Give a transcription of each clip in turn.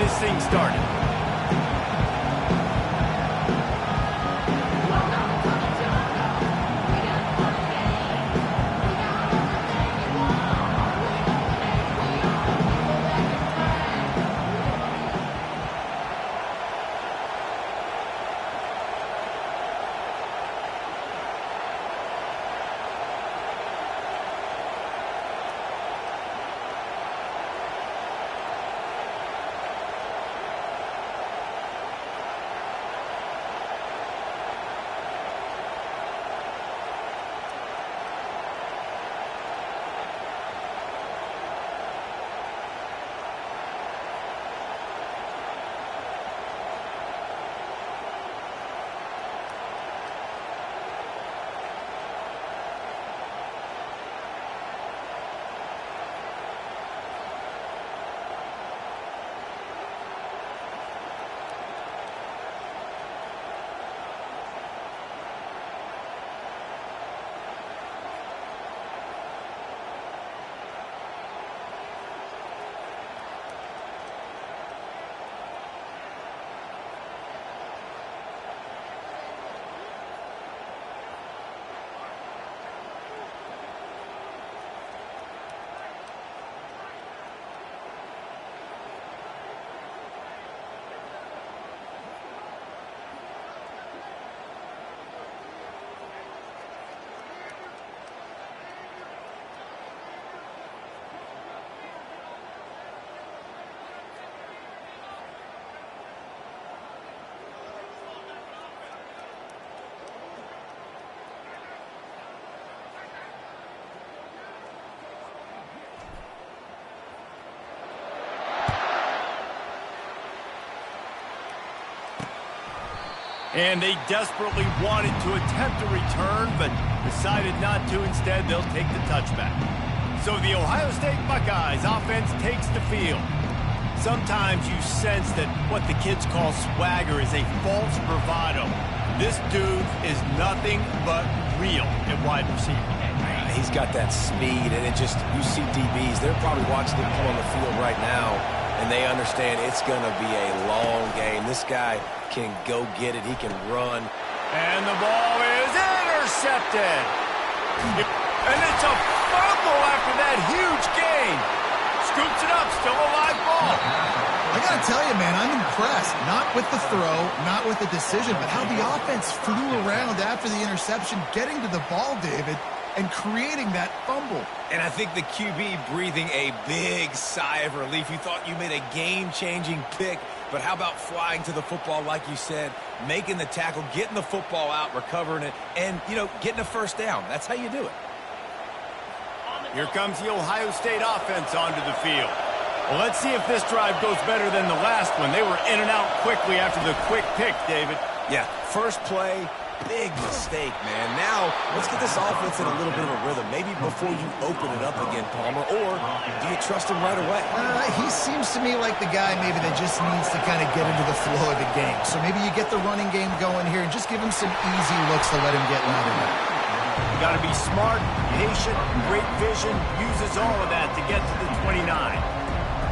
this thing started. And they desperately wanted to attempt a return, but decided not to. Instead, they'll take the touchback. So the Ohio State Buckeyes offense takes the field. Sometimes you sense that what the kids call swagger is a false bravado. This dude is nothing but real at wide receiver. He's got that speed, and it just, you see DBs, they're probably watching him come on the field right now, and they understand it's going to be a long game. This guy can go get it. He can run. And the ball is intercepted. And it's a fumble after that huge gain. Scoops it up, still a live ball. I got to tell you, man, I'm impressed. Not with the throw, not with the decision, but how the offense flew around after the interception, getting to the ball, David, and creating that fumble. And I think the QB breathing a big sigh of relief. You thought you made a game-changing pick, but how about flying to the football, like you said, making the tackle, getting the football out, recovering it, and, you know, getting a first down. That's how you do it. Here comes the Ohio State offense onto the field. Well, let's see if this drive goes better than the last one. They were in and out quickly after the quick pick, David. Yeah, first play, big mistake, man. Now, let's get this offense in a little bit of a rhythm. Maybe before you open it up again, Palmer, or do you trust him right away? He seems to me like the guy maybe that just needs to kind of get into the flow of the game. So maybe you get the running game going here and just give him some easy looks to let him get loaded up. You got to be smart, patient, great vision, uses all of that to get to the 29.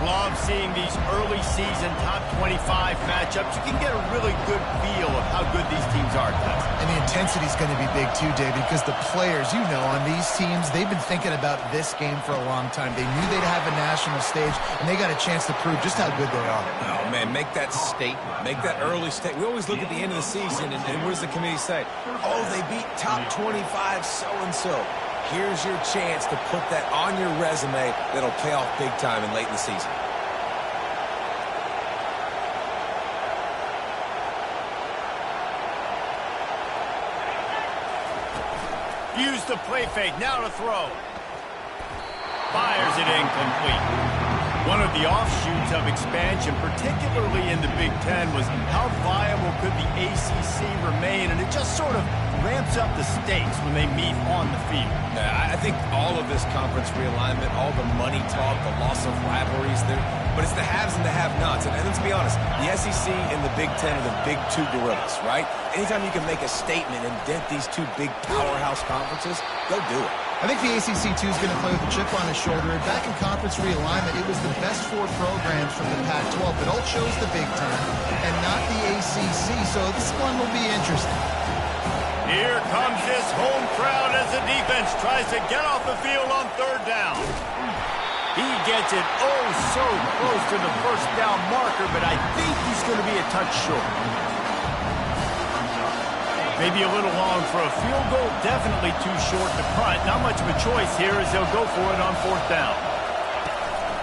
Love seeing these early season top 25 matchups. You can get a really good feel of how good these teams are, guys. And the intensity is going to be big too, David, because the players, you know, on these teams, they've been thinking about this game for a long time. They knew they'd have a national stage, and they got a chance to prove just how good they are. Oh, man, make that statement. Make that early statement. We always look at the end of the season, and what does the committee say? Oh, they beat top 25 so-and-so. Here's your chance to put that on your resume that'll pay off big time and late in the season. Use the play fake, now to throw. Fires it incomplete. One of the offshoots of expansion, particularly in the Big Ten, was how viable could the ACC remain, and it just sort of ramps up the stakes when they meet on the field. Yeah, I think all of this conference realignment, all the money talk, the loss of rivalries, but it's the haves and the have-nots. And let's be honest, the SEC and the Big Ten are the big two gorillas, right? Anytime you can make a statement and dent these two big powerhouse conferences, go do it. I think the ACC2 is going to play with a chip on his shoulder. And back in conference realignment, it was the best 4 programs from the Pac-12, but all chose the Big Ten and not the ACC, so this one will be interesting. Here comes this home crowd as the defense tries to get off the field on 3rd down. He gets it oh so close to the first down marker, but I think he's going to be a touch short. Maybe a little long for a field goal, definitely too short to punt. Not much of a choice here as they'll go for it on 4th down.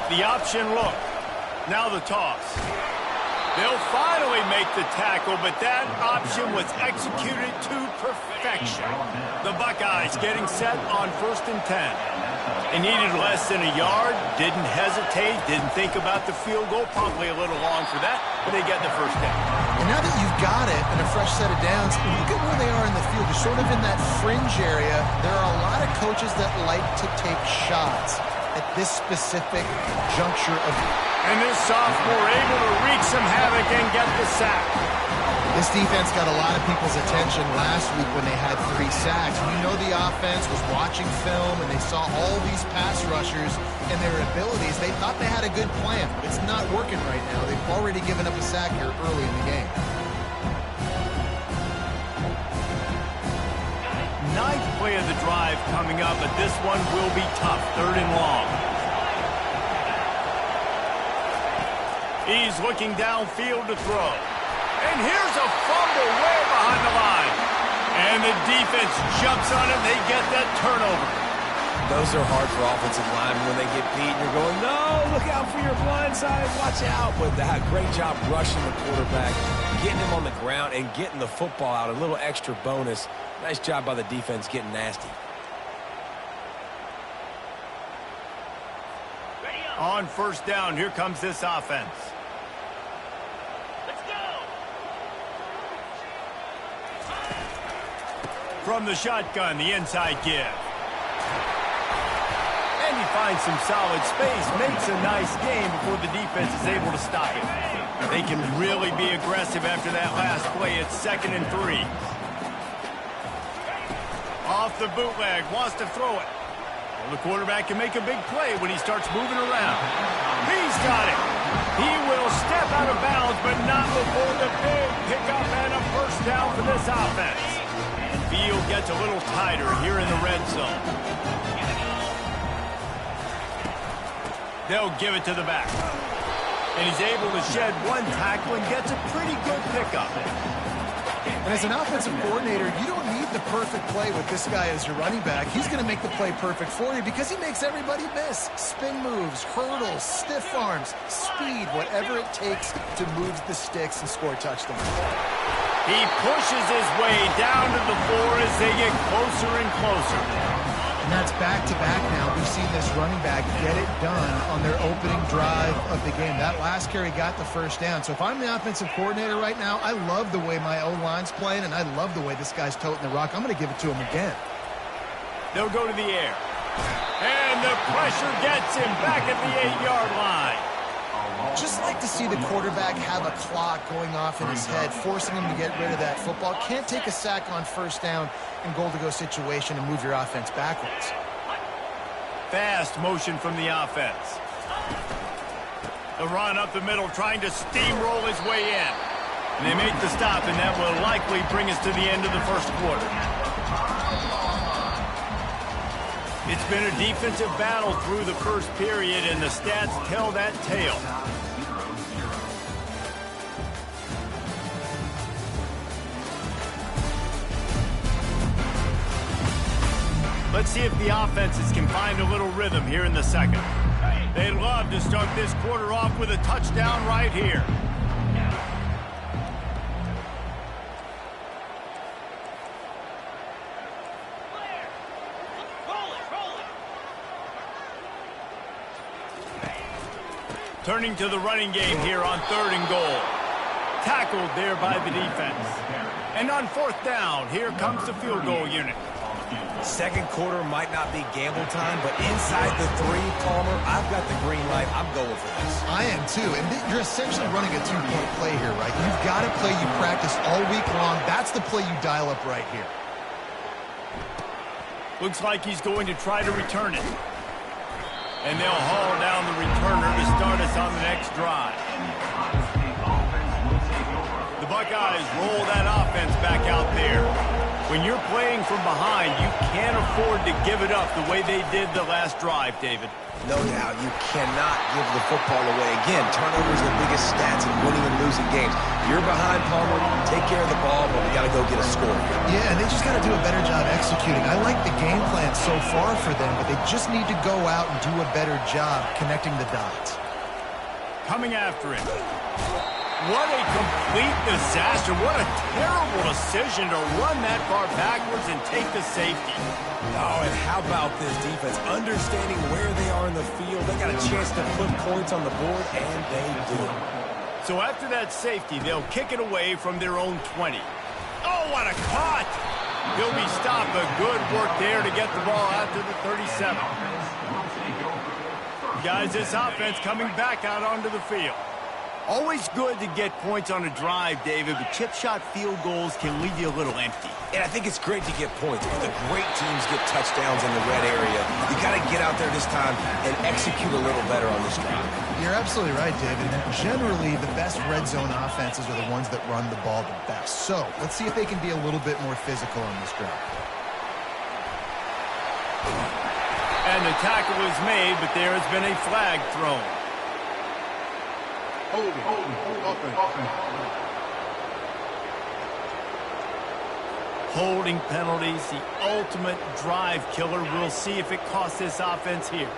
The option look. Now the toss. They'll finally make the tackle, but that option was executed to perfection. The Buckeyes getting set on 1st and 10. They needed less than a yard, didn't hesitate, didn't think about the field goal, probably a little long for that, but they get the 1st down. And now that you've got it and a fresh set of downs, look at where they are in the field. They're sort of in that fringe area. There are a lot of coaches that like to take shots at this specific juncture of... And this sophomore able to wreak some havoc and get the sack. This defense got a lot of people's attention last week when they had 3 sacks. You know the offense was watching film and they saw all these pass rushers and their abilities. They thought they had a good plan. It's not working right now. They've already given up a sack here early in the game. 9th play of the drive coming up, but this one will be tough. 3rd and long. He's looking downfield to throw. And here's a fumble way behind the line. And the defense jumps on it. They get that turnover. Those are hard for offensive linemen when they get beat. You're going, no, look out for your blind side. Watch out. But that great job rushing the quarterback, getting him on the ground, and getting the football out. A little extra bonus. Nice job by the defense getting nasty. On 1st down, here comes this offense. From the shotgun, the inside give. And he finds some solid space, makes a nice game before the defense is able to stop it. They can really be aggressive after that last play. It's 2nd and 3. Off the bootleg, wants to throw it. Well, the quarterback can make a big play when he starts moving around. He's got it. He will step out of bounds, but not before the big pickup and a 1st down for this offense. Field gets a little tighter here in the red zone. They'll give it to the back. And he's able to shed 1 tackle and gets a pretty good pickup. And as an offensive coordinator, you don't need the perfect play with this guy as your running back. He's going to make the play perfect for you because he makes everybody miss. Spin moves, hurdles, stiff arms, speed, whatever it takes to move the sticks and score touchdowns. He pushes his way down to the floor as they get closer and closer. And that's back-to-back now. We've seen this running back get it done on their opening drive of the game. That last carry got the 1st down. So if I'm the offensive coordinator right now, I love the way my O-line's playing, and I love the way this guy's toting the rock. I'm going to give it to him again. They'll go to the air. And the pressure gets him back at the 8-yard line. Just like to see the quarterback have a clock going off in his head, forcing him to get rid of that football. Can't take a sack on 1st down in goal-to-go situation and move your offense backwards. Fast motion from the offense. The run up the middle, trying to steamroll his way in. And they make the stop, and that will likely bring us to the end of the 1st quarter. It's been a defensive battle through the 1st period, and the stats tell that tale. Let's see if the offenses can find a little rhythm here in the 2nd. They'd love to start this quarter off with a touchdown right here. Turning to the running game here on 3rd and goal. Tackled there by the defense. And on 4th down, here comes the field goal unit. 2nd quarter might not be gamble time, but inside the 3, Palmer, I've got the green light. I'm going for this. I am too. And you're essentially running a 2-point play here, right? You've got a play you practice all week long. That's the play you dial up right here. Looks like he's going to try to return it. And they'll haul down the returner to start us on the next drive. The Buckeyes roll that offense back out there. When you're playing from behind, you can't afford to give it up the way they did the last drive, David. No doubt, you cannot give the football away. Again, turnovers are the biggest stats in winning and losing games. You're behind, Palmer, take care of the ball, but we got to go get a score. Yeah, and they just got to do a better job executing. I like the game plan so far for them, but they just need to go out and do a better job connecting the dots. Coming after it. What a complete disaster. What a terrible decision to run that far backwards and take the safety. Oh, and how about this defense? Understanding where they are in the field. They got a chance to put points on the board, and they do. So after that safety, they'll kick it away from their own 20. Oh, what a cut! He'll be stopped, but good work there to get the ball out to the 37. Guys, this offense coming back out onto the field. Always good to get points on a drive, David, but chip shot field goals can leave you a little empty. And I think it's great to get points, but the great teams get touchdowns in the red area. You got to get out there this time and execute a little better on this drive. You're absolutely right, David. Generally, the best red zone offenses are the ones that run the ball the best. So let's see if they can be a little bit more physical on this drive. And the tackle is made, but there has been a flag thrown. Holding penalties, the ultimate drive killer. We'll see if it costs this offense here.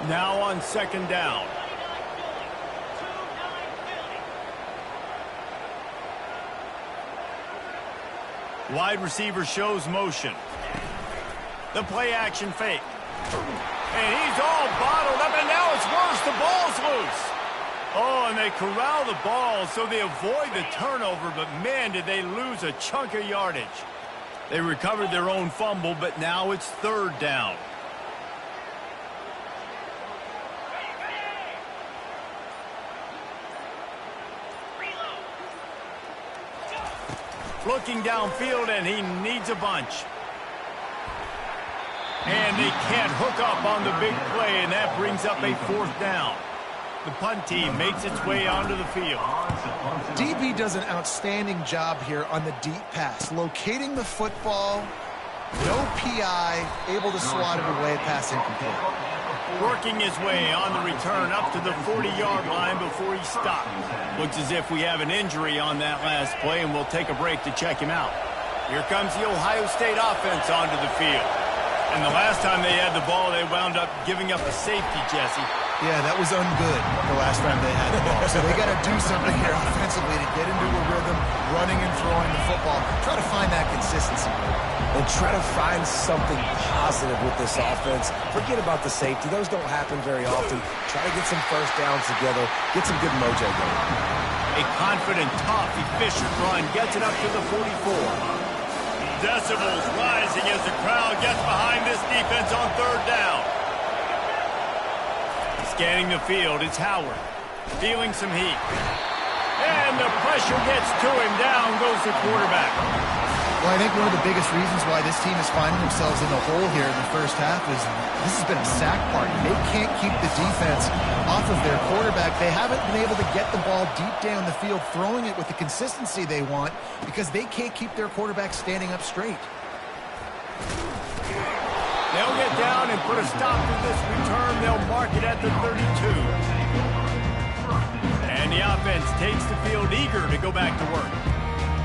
Now on second down. Wide receiver shows motion. The play action fake. And he's all bottled up, and now it's worse. The ball's loose. Oh, and they corral the ball so they avoid the turnover, but man, did they lose a chunk of yardage. They recovered their own fumble, but now it's third down. Looking downfield, and he needs a bunch. And they can't hook up on the big play, and that brings up a fourth down. The punt team makes its way onto the field. DB does an outstanding job here on the deep pass. Locating the football, no PI, able to swat it away, pass incomplete. Working his way on the return up to the 40-yard line before he stopped. Looks as if we have an injury on that last play, and we'll take a break to check him out. Here comes the Ohio State offense onto the field. And the last time they had the ball, they wound up giving up a safety, Jesse. Yeah, that was ungood the last time they had the ball. So they got to do something here offensively to get into a rhythm, running and throwing the football. Try to find that consistency. And try to find something positive with this offense. Forget about the safety. Those don't happen very often. Try to get some first downs together. Get some good mojo going. A confident, tough, efficient run gets it up to the 44. Decibels rising as the crowd gets behind this defense on third down. Scanning the field, it's Howard. Feeling some heat. And the pressure gets to him. Down goes the quarterback. Well, I think one of the biggest reasons why this team is finding themselves in the hole here in the first half is this has been a sack party. They can't keep the defense off of their quarterback. They haven't been able to get the ball deep down the field, throwing it with the consistency they want because they can't keep their quarterback standing up straight. They'll get down and put a stop to this return. They'll mark it at the 32. And the offense takes the field eager to go back to work.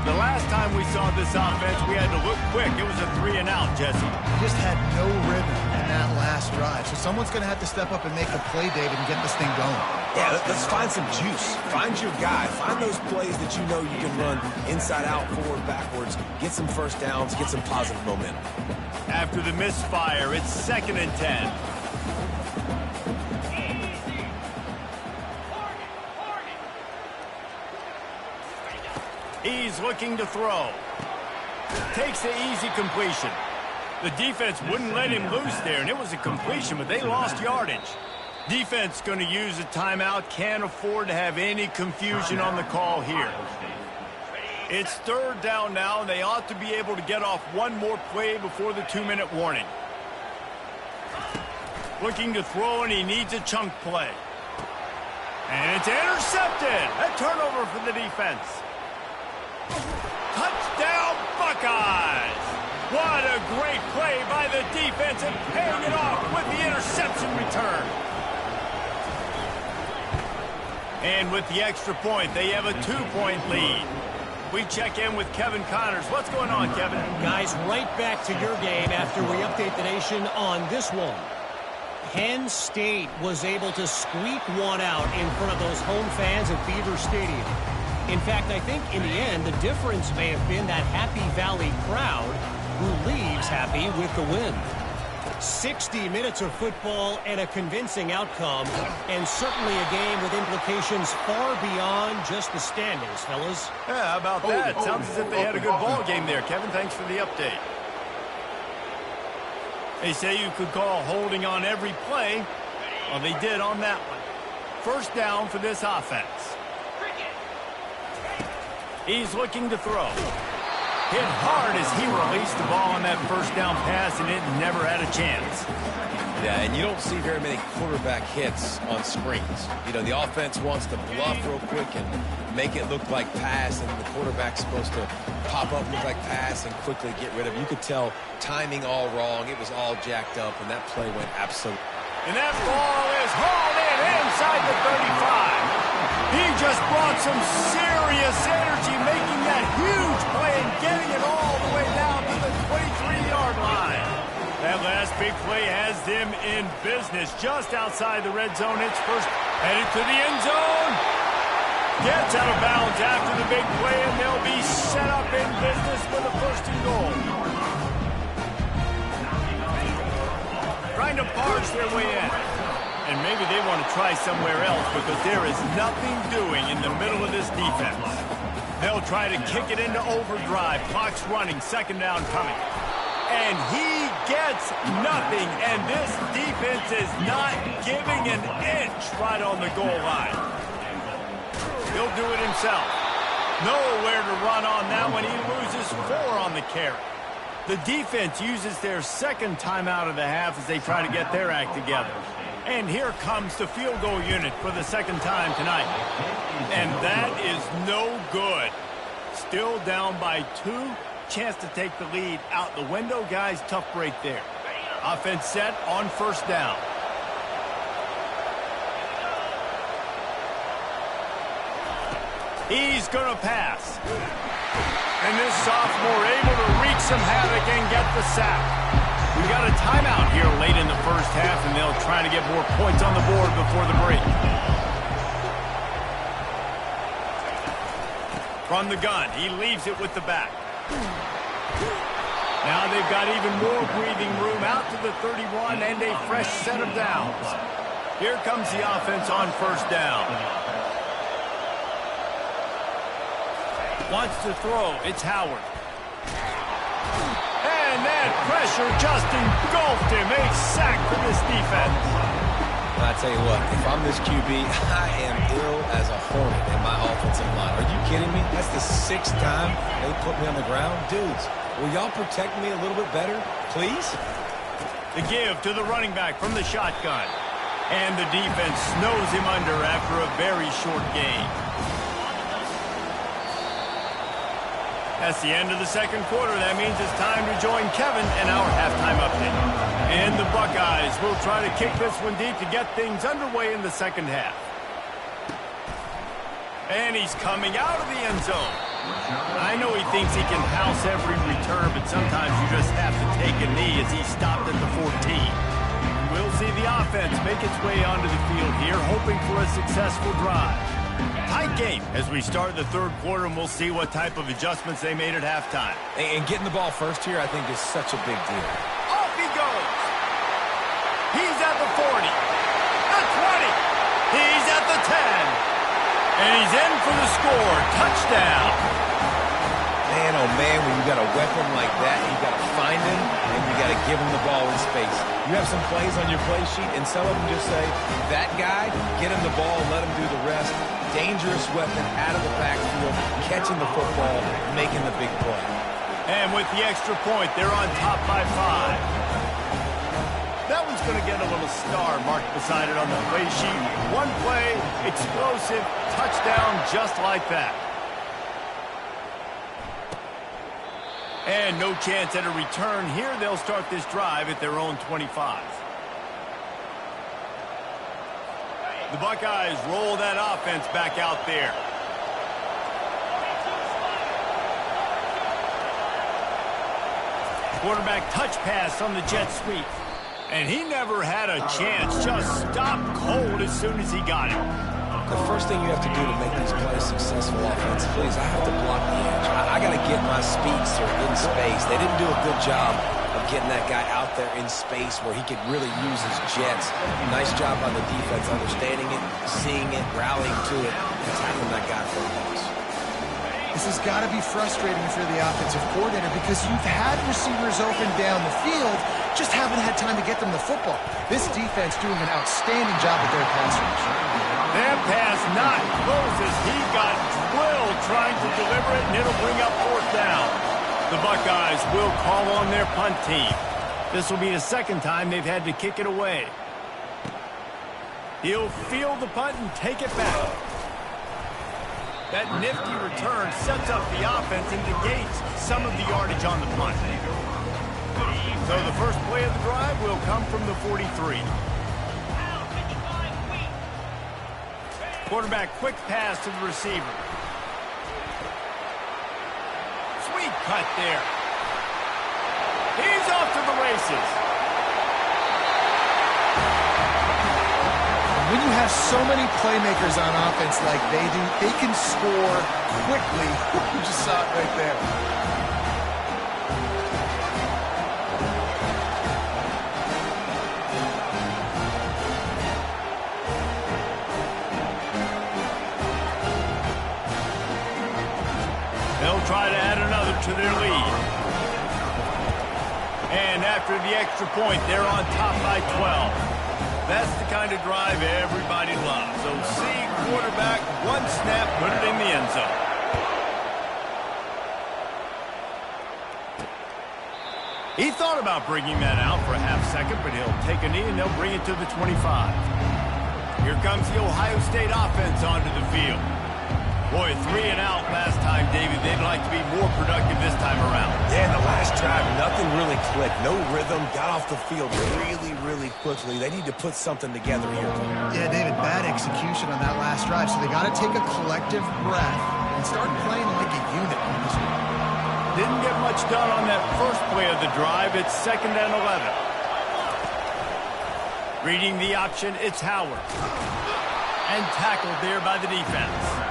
The last time we saw this offense, we had to look quick. It was a 3-and-out, Jesse. Just had no rhythm in that last drive. So someone's going to have to step up and make the play, David, and get this thing going. Yeah, let's find some juice. Find your guy. Find those plays that you know you can run inside out, forward, backwards. Get some first downs. Get some positive momentum. After the misfire, it's 2nd and 10. He's looking to throw. Takes the easy completion. The defense wouldn't let him loose there, and it was a completion, but they lost yardage. Defense going to use a timeout. Can't afford to have any confusion on the call here. It's third down now, and they ought to be able to get off one more play before the 2-minute warning. Looking to throw, and he needs a chunk play. And it's intercepted. A turnover for the defense. Touchdown, Buckeyes. What a great play by the defense and paying it off with the interception return. And with the extra point, they have a 2-point lead. We check in with Kevin Connors. What's going on, Kevin? Guys, right back to your game after we update the nation on this one. Penn State was able to squeak one out in front of those home fans at Beaver Stadium. In fact, I think in the end, the difference may have been that Happy Valley crowd who leaves happy with the win. 60 minutes of football and a convincing outcome, and certainly a game with implications far beyond just the standings, fellas. Yeah, how about that? Sounds as if they had a good ball game there. Kevin, thanks for the update. They say you could call holding on every play. Well, they did on that one. First down for this offense. He's looking to throw. Hit hard as he released the ball on that first down pass, and it never had a chance. Yeah, and you don't see very many quarterback hits on screens. You know, the offense wants to bluff real quick and make it look like pass, and the quarterback's supposed to pop up, look like pass, and quickly get rid of it. You could tell timing all wrong. It was all jacked up, and that play went absolutely. And that ball is hauled in inside the 35. He just brought some serious energy, making that huge play and getting it all the way down to the 23-yard line. That last big play has them in business just outside the red zone. It's first, headed to the end zone. Gets out of bounds after the big play, and they'll be set up in business with a first and goal. Trying to barge their way in. And maybe they want to try somewhere else because there is nothing doing in the middle of this defense. They'll try to kick it into overdrive. Clock's running. Second down coming. And he gets nothing. And this defense is not giving an inch right on the goal line. He'll do it himself. Nowhere to run on that one. He loses 4 on the carry. The defense uses their second timeout of the half as they try to get their act together. And here comes the field goal unit for the second time tonight. And that is no good. Still down by 2. Chance to take the lead out the window. Guys, tough break there. Offense set on first down. He's going to pass. And this sophomore able to wreak some havoc and get the sack. We got a timeout here late in the first half, and they'll try to get more points on the board before the break. From the gun, he leaves it with the back. Now they've got even more breathing room out to the 31 and a fresh set of downs. Here comes the offense on first down. Wants to throw. It's Howard. And that pressure just engulfed him. A sack for this defense. I tell you what, if I'm this QB, I am ill as a hornet in my offensive line. Are you kidding me? That's the 6th time they put me on the ground. Dudes, will y'all protect me a little bit better, please? The give to the running back from the shotgun. And the defense snows him under after a very short game. That's the end of the second quarter. That means it's time to join Kevin in our halftime update. And the Buckeyes will try to kick this one deep to get things underway in the second half. And he's coming out of the end zone. I know he thinks he can house every return, but sometimes you just have to take a knee as he stopped at the 14. We'll see the offense make its way onto the field here, hoping for a successful drive. Tight game as we start the third quarter, and we'll see what type of adjustments they made at halftime. And getting the ball first here, I think, is such a big deal. Off he goes. He's at the 40, the 20. He's at the 10. And he's in for the score. Touchdown. Man, oh man, when you got a weapon like that, you got to find him, and you got to give him the ball in space. You have some plays on your play sheet, and some of them just say, that guy, get him the ball, let him do the rest. Dangerous weapon out of the backfield, catching the football, making the big play. And with the extra point, they're on top by 5. That one's going to get a little star marked beside it on the play sheet. One play, explosive, touchdown just like that. And no chance at a return here. They'll start this drive at their own 25. The Buckeyes roll that offense back out there. Quarterback touch pass on the jet sweep. And he never had a chance. Just stopped cold as soon as he got it. The first thing you have to do to make these plays successful offensively is I have to block the edge. I got to get my speedster in space. They didn't do a good job of getting that guy out there in space where he could really use his jets. Nice job on the defense, understanding it, seeing it, rallying to it, and tackling that guy for a loss. This has got to be frustrating if you're the offensive coordinator because you've had receivers open down the field, just haven't had time to get them the football. This defense doing an outstanding job with their pass rush. That pass not close as he got drilled trying to deliver it, and it'll bring up fourth down. The Buckeyes will call on their punt team. This will be the second time they've had to kick it away. He'll field the punt and take it back. That nifty return sets up the offense and negates some of the yardage on the punt. So the first play of the drive will come from the 43. Quarterback quick pass to the receiver. Sweet cut there. He's off to the races. When you have so many playmakers on offense like they do, they can score quickly. You just saw it right there. They'll try to add another to their lead. And after the extra point, they're on top by 12. That's the kind of drive everybody loves. So see quarterback, one snap, put it in the end zone. He thought about bringing that out for a half second, but he'll take a knee and they'll bring it to the 25. Here comes the Ohio State offense onto the field. Boy, 3 and out last time, David. They'd like to be more productive this time around. Yeah, in the last drive, nothing really clicked. No rhythm. Got off the field really quickly. They need to put something together here. Yeah, David, bad execution on that last drive. So they got to take a collective breath and start playing like a unit on this one. Didn't get much done on that first play of the drive. It's 2nd and 11. Reading the option, it's Howard. And tackled there by the defense.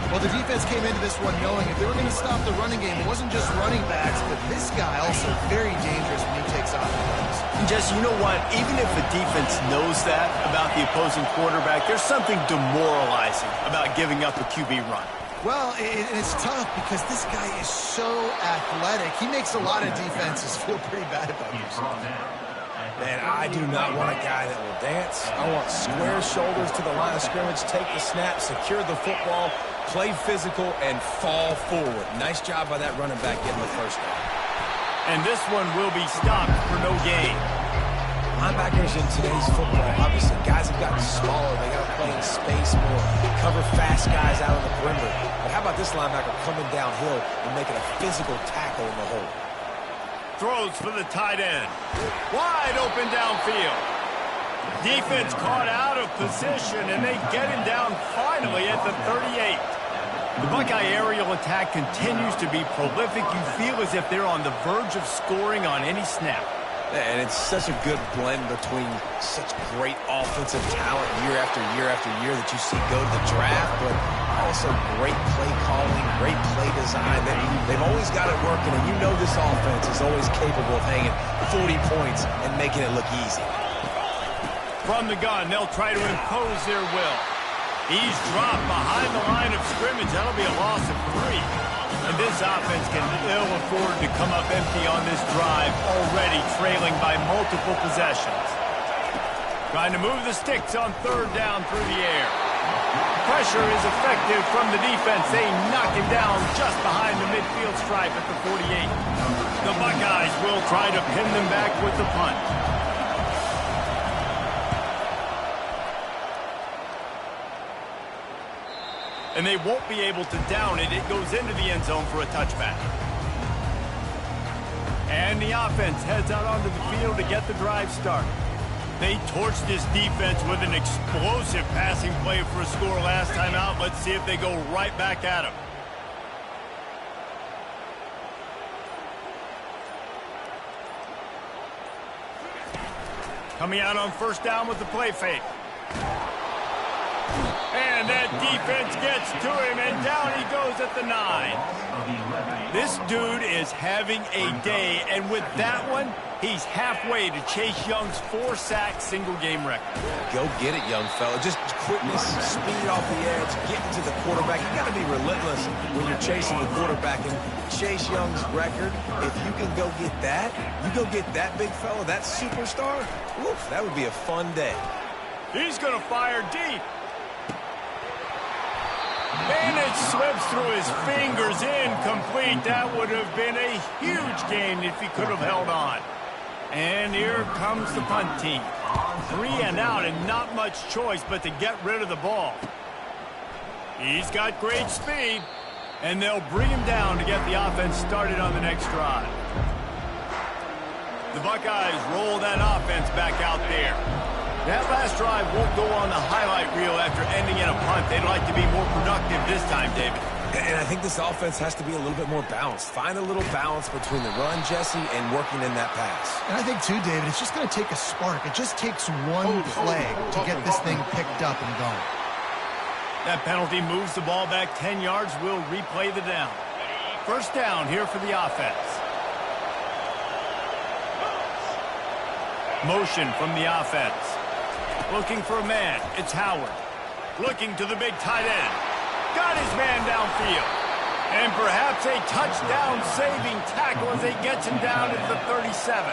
Well, the defense came into this one knowing if they were going to stop the running game, it wasn't just running backs, but this guy also very dangerous when he takes off the runs. Jesse, you know what? Even if the defense knows that about the opposing quarterback, there's something demoralizing about giving up a QB run. Well, it's tough because this guy is so athletic. He makes a lot of defenses feel pretty bad about himself. Man, I do not want a guy that will dance. I want square shoulders to the line of scrimmage, take the snap, secure the football, play physical, and fall forward. Nice job by that running back getting the first down. And this one will be stopped for no gain. Linebackers in today's football, obviously, guys have gotten smaller. They got to play in space more, cover fast guys out on the perimeter. But how about this linebacker coming downhill and making a physical tackle in the hole? Throws for the tight end. Wide open downfield. Defense caught out of position, and they get him down finally at the 38. The Buckeye aerial attack continues to be prolific. You feel as if they're on the verge of scoring on any snap. And it's such a good blend between such great offensive talent year after year after year that you see go to the draft, but also great play calling, great play design. They've always got it working, and you know this offense is always capable of hanging 40 points and making it look easy. From the gun, they'll try to impose their will. He's dropped behind the line of scrimmage. That'll be a loss of 3. And this offense can ill afford to come up empty on this drive, already trailing by multiple possessions. Trying to move the sticks on 3rd down through the air. Pressure is effective from the defense. They knock him down just behind the midfield stripe at the 48. The Buckeyes will try to pin them back with the punt. and they won't be able to down it. It goes into the end zone for a touchback. And the offense heads out onto the field to get the drive started. They torched this defense with an explosive passing play for a score last time out. Let's see if they go right back at him. Coming out on first down with the play fake. And that defense gets to him, and down he goes at the 9. This dude is having a day, and with that one, he's halfway to Chase Young's 4-sack single-game record. Go get it, young fella. Just quickness, speed off the edge, getting to the quarterback. You got to be relentless when you're chasing the quarterback. And Chase Young's record, if you can go get that, you go get that big fella, that superstar, oof, that would be a fun day. He's going to fire deep. And it slips through his fingers, incomplete. That would have been a huge gain if he could have held on. And here comes the punt team. 3 and out, and not much choice but to get rid of the ball. He's got great speed, and they'll bring him down to get the offense started on the next drive. The Buckeyes roll that offense back out there. That last drive won't go on the highlight reel after ending in a punt. They'd like to be more productive this time, David. And I think this offense has to be a little bit more balanced. Find a little balance between the run, Jesse, and working in that pass. And I think, too, David, it's just going to take a spark. It just takes one play to get this thing picked up and going. That penalty moves the ball back 10 yards. We'll replay the down. First down here for the offense. Motion from the offense. Looking for a man. It's Howard. Looking to the big tight end. Got his man downfield. And perhaps a touchdown-saving tackle as he gets him down at the 37.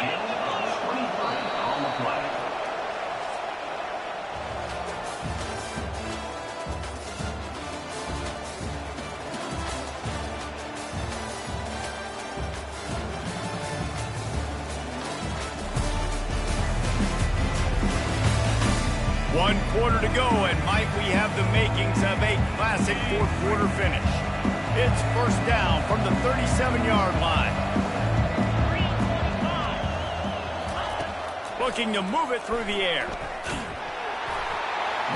One quarter to go, and might we have the makings of a classic fourth-quarter finish. It's first down from the 37-yard line. Looking to move it through the air.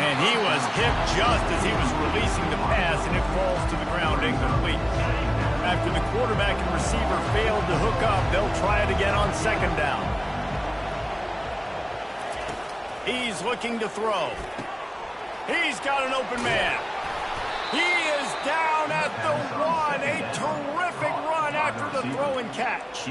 And he was hit just as he was releasing the pass, and it falls to the ground incomplete. After the quarterback and receiver failed to hook up, they'll try it again on second down. He's looking to throw. He's got an open man. He is down at the 1. A terrific run after the throw and catch.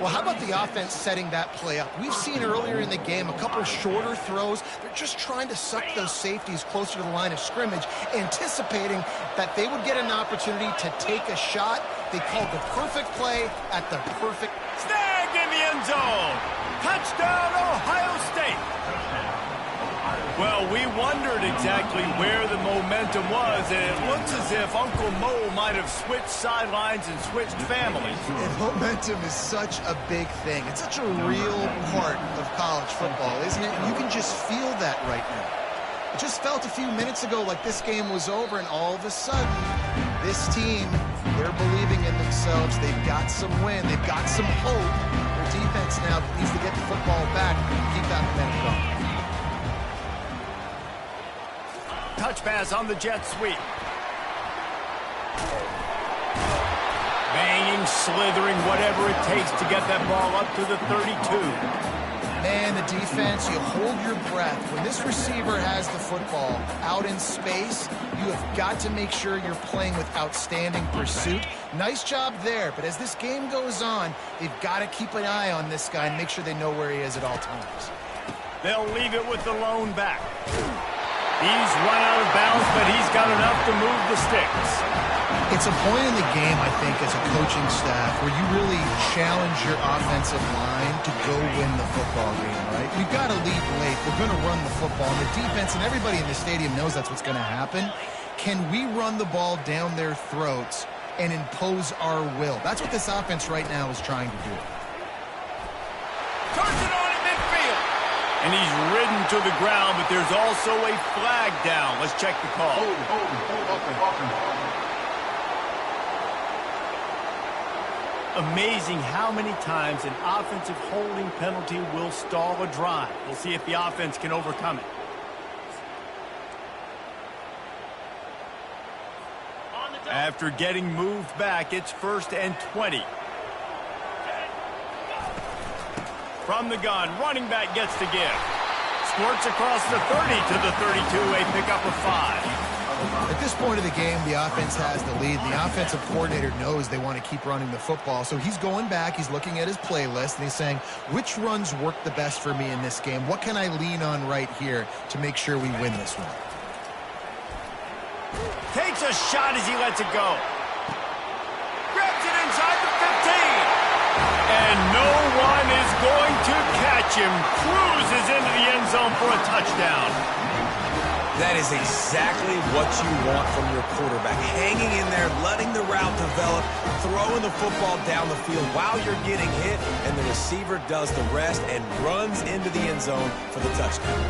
Well, how about the offense setting that play up? We've seen earlier in the game a couple shorter throws. They're just trying to suck those safeties closer to the line of scrimmage, anticipating that they would get an opportunity to take a shot. They called the perfect play at the perfect... Snagged in the end zone. Touchdown, Ohio State. Well, we wondered exactly where the momentum was, and it looks as if Uncle Mo might have switched sidelines and switched families. And momentum is such a big thing. It's such a real part of college football, isn't it? And you can just feel that right now. It just felt a few minutes ago like this game was over, and all of a sudden, this team, they're believing in themselves. They've got some wind. They've got some hope. Their defense now needs to get the football back and keep that momentum going. Touch pass on the jet sweep. Banging, slithering, whatever it takes to get that ball up to the 32. Man, the defense, you hold your breath. When this receiver has the football out in space, you have got to make sure you're playing with outstanding pursuit. Nice job there, but as this game goes on, they've got to keep an eye on this guy and make sure they know where he is at all times. They'll leave it with the lone back. He's run out of bounds, but he's got enough to move the sticks. It's a point in the game, I think, as a coaching staff, where you really challenge your offensive line to go win the football game, right? We've got to lead late. We're going to run the football. And the defense and everybody in the stadium knows that's what's going to happen. Can we run the ball down their throats and impose our will? That's what this offense right now is trying to do. Turns it on in midfield. And he's ridden to the ground, but there's also a flag down. Let's check the call. Amazing how many times an offensive holding penalty will stall a drive. We'll see if the offense can overcome it. After getting moved back, it's 1st and 20. From the gun, running back gets to give. Squirts across the 30 to the 32, a pickup of 5. At this point of the game, the offense has the lead. The offensive coordinator knows they want to keep running the football, so he's going back, he's looking at his playlist, and he's saying, which runs work the best for me in this game? What can I lean on right here to make sure we win this one? Takes a shot as he lets it go. Grabs it inside the 15. And no one is going to catch him. Cruises into the end zone for a touchdown. That is exactly what you want from your quarterback. Hanging in there, letting the route develop, throwing the football down the field while you're getting hit, and the receiver does the rest and runs into the end zone for the touchdown.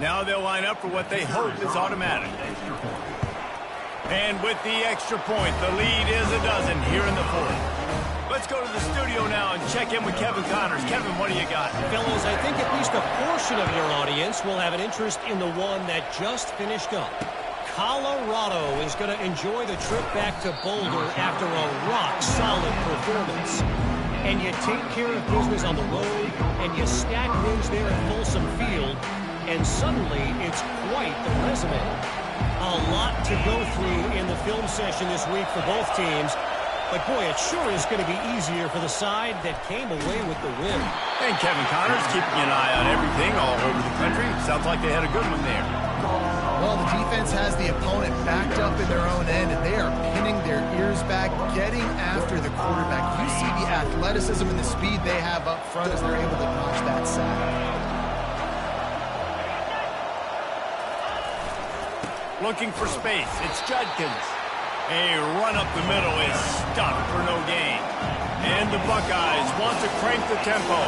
Now they'll line up for what they hope is automatic. And with the extra point, the lead is a dozen here in the 4th. Let's go to the studio now and check in with Kevin Connors. Kevin, what do you got? Fellas, I think at least a portion of your audience will have an interest in the one that just finished up. Colorado is going to enjoy the trip back to Boulder after a rock-solid performance. And you take care of business on the road, and you stack wins there at Folsom Field, and suddenly it's quite the resume. A lot to go through in the film session this week for both teams. But, boy, it sure is going to be easier for the side that came away with the win. And Kevin Connors keeping an eye on everything all over the country. Sounds like they had a good one there. Well, the defense has the opponent backed up in their own end, and they are pinning their ears back, getting after the quarterback. You see the athleticism and the speed they have up front as they're able to notch that sack. Looking for space. It's Judkins. A run up the middle is stuffed for no gain. And the Buckeyes want to crank the tempo.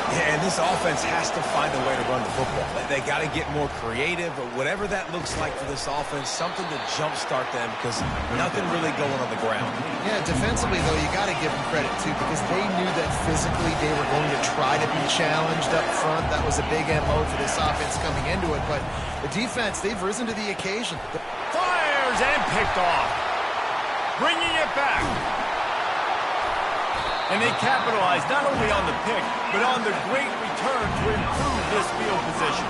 Yeah, and this offense has to find a way to run the football. They got to get more creative, or whatever that looks like for this offense, something to jumpstart them, because nothing really going on the ground. Yeah, defensively, though, you got to give them credit, too, because they knew that physically they were going to try to be challenged up front. That was a big MO for this offense coming into it. But the defense, they've risen to the occasion. Fires and picked off. Bringing it back. And they capitalize not only on the pick, but on the great return to improve this field position.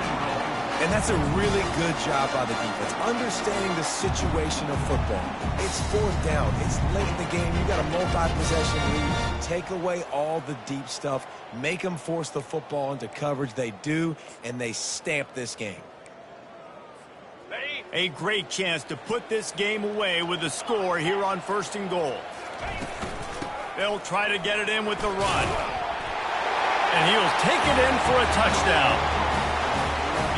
And that's a really good job by the defense, understanding the situation of football. It's 4th down. It's late in the game. You got a multi-possession lead. Take away all the deep stuff. Make them force the football into coverage. They do, and they stamp this game. A great chance to put this game away with a score here on 1st and goal. They'll try to get it in with the run. And he'll take it in for a touchdown.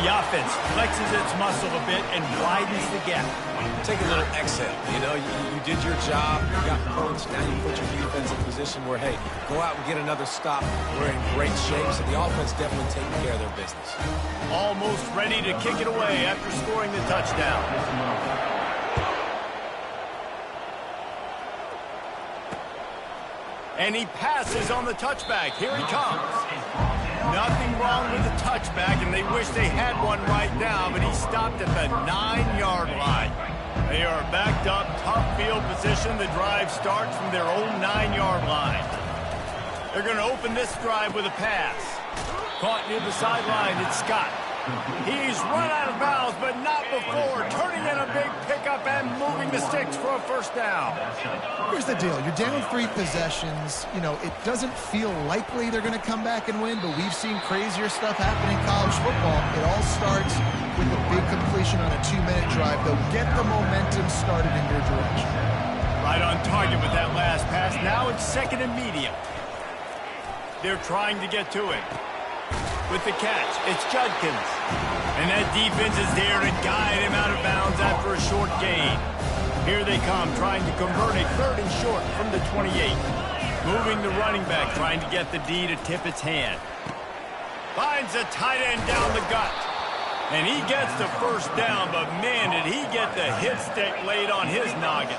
The offense flexes its muscle a bit and widens the gap. Take a little exhale. You know, you did your job. You got points. Now you put your defense in a position where, hey, go out and get another stop. We're in great shape, so the offense definitely taking care of their business. Almost ready to kick it away after scoring the touchdown. And he passes on the touchback. Here he comes. Nothing wrong with the touchback, and they wish they had one right now, but he stopped at the 9-yard line. They are backed up, tough field position. The drive starts from their own 9-yard line. They're going to open this drive with a pass. Caught near the sideline, it's Scott. He's run out of bounds, but not before. Turning in a big pickup and moving the sticks for a 1st down. Here's the deal. You're down 3 possessions. You know, it doesn't feel likely they're going to come back and win, but we've seen crazier stuff happen in college football. It all starts with a big completion on a 2-minute drive. They'll get the momentum started in your direction. Right on target with that last pass. Now it's 2nd and medium. They're trying to get to it. With the catch, it's Judkins. And that defense is there to guide him out of bounds after a short gain. Here they come, trying to convert a 3rd and short from the 28. Moving the running back, trying to get the D to tip its hand. Finds a tight end down the gut. And he gets the first down, but man, did he get the hit stick laid on his noggin.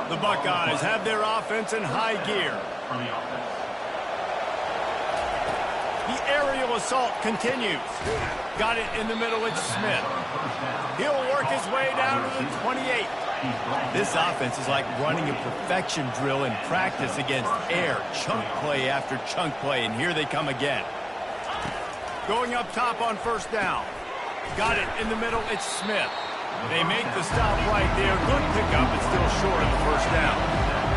The Buckeyes have their offense in high gear. The aerial assault continues. Got it in the middle, it's Smith. He'll work his way down to the 28. This offense is like running a perfection drill in practice against air. Chunk play after chunk play, and here they come again. Going up top on 1st down. Got it in the middle, it's Smith. They make the stop right there. Good pickup, but still short of the 1st down.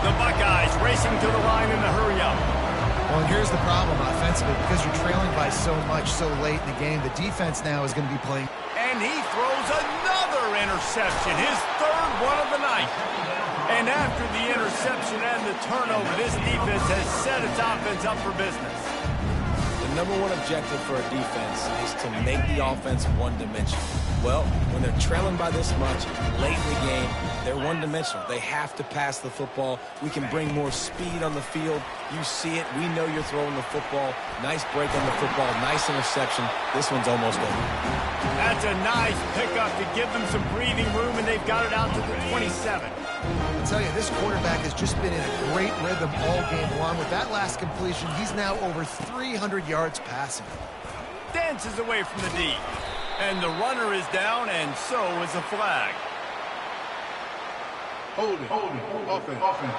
The Buckeyes racing to the line in the hurry-up. Well, and here's the problem offensively. Because you're trailing by so much so late in the game, the defense now is going to be playing. And he throws another interception, his 3rd one of the night. And after the interception and the turnover, this defense has set its offense up for business. The #1 objective for a defense is to make the offense one-dimensional. Well, when they're trailing by this much late in the game, they're one-dimensional. They have to pass the football. We can bring more speed on the field. You see it. We know you're throwing the football. Nice break on the football. Nice interception. This one's almost over. That's a nice pickup to give them some breathing room, and they've got it out to the 27. I'll tell you, this quarterback has just been in a great rhythm all game long. With that last completion, he's now over 300 yards passing. Dances away from the D. And the runner is down, and so is a flag. Hold it. Offense.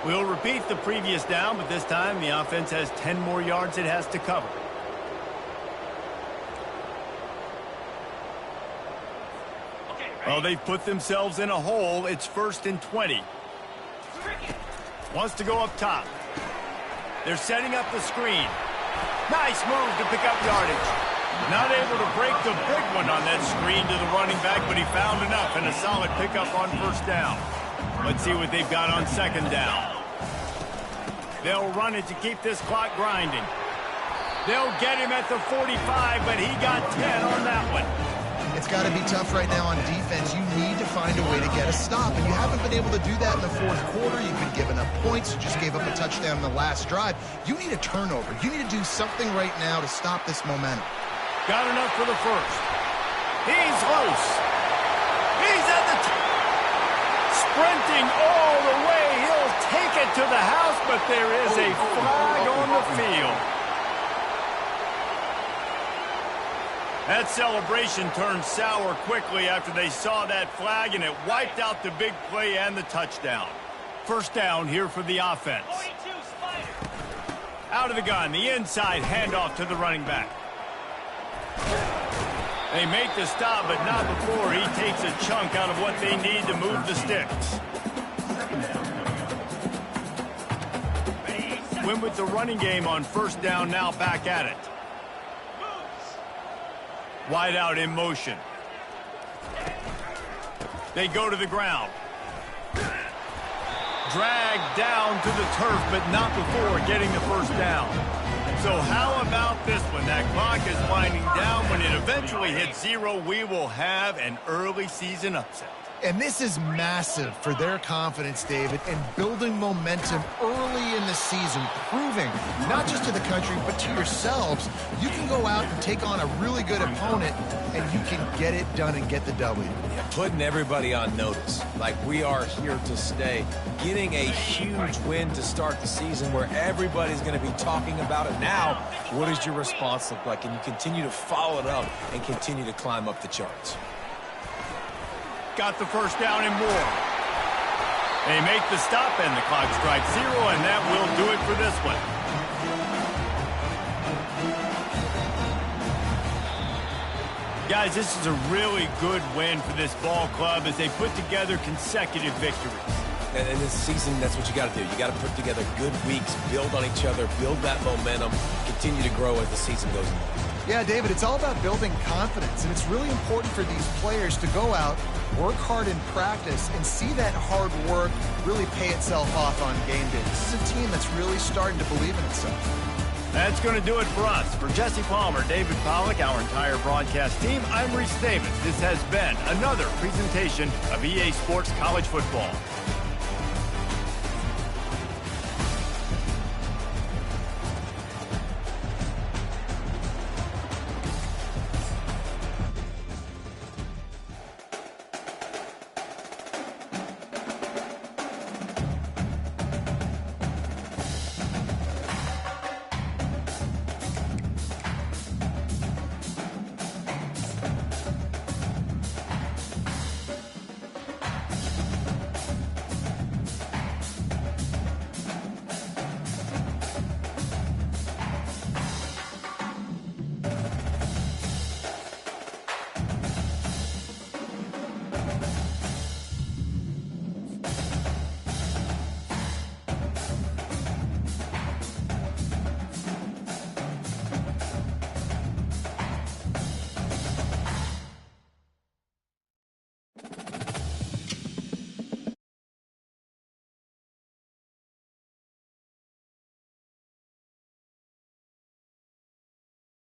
We'll repeat the previous down, but this time the offense has 10 more yards it has to cover. Well, they've put themselves in a hole. It's 1st and 20. Wants to go up top. They're setting up the screen. Nice move to pick up yardage. Not able to break the big one on that screen to the running back, but he found enough and a solid pickup on 1st down. Let's see what they've got on 2nd down. They'll run it to keep this clock grinding. They'll get him at the 45, but he got 10 on that one. It's got to be tough right now on defense. You need to find a way to get a stop, and you haven't been able to do that in the 4th quarter. You've been giving up points. You just gave up a touchdown in the last drive. You need a turnover. You need to do something right now to stop this momentum. Got enough for the 1st. He's loose. He's at the sprinting all the way. He'll take it to the house, but there is a flag on the field. That celebration turned sour quickly after they saw that flag, and it wiped out the big play and the touchdown. 1st down here for the offense. Out of the gun, the inside handoff to the running back. They make the stop, but not before he takes a chunk out of what they need to move the sticks. Win with the running game on 1st down, now back at it. Wide out in motion. They go to the ground. Dragged down to the turf, but not before getting the 1st down. So how about this one? That clock is winding down. When it eventually hits 0, we will have an early season upset. And this is massive for their confidence, David, and building momentum early in the season, proving not just to the country, but to yourselves, you can go out and take on a really good opponent, and you can get it done and get the W. Yeah, putting everybody on notice, like we are here to stay. Getting a huge win to start the season where everybody's going to be talking about it now. What does your response look like? And you continue to follow it up and continue to climb up the charts. Got the 1st down and more. They make the stop, and the clock strikes 0, and that will do it for this one. Guys, this is a really good win for this ball club as they put together consecutive victories. And in this season, that's what you got to do. You got to put together good weeks, build on each other, build that momentum, continue to grow as the season goes on. Yeah, David, it's all about building confidence, and it's really important for these players to go out, work hard in practice, and see that hard work really pay itself off on game day. This is a team that's really starting to believe in itself. That's going to do it for us. For Jesse Palmer, David Pollack, our entire broadcast team, I'm Reese Davis. This has been another presentation of EA Sports College Football.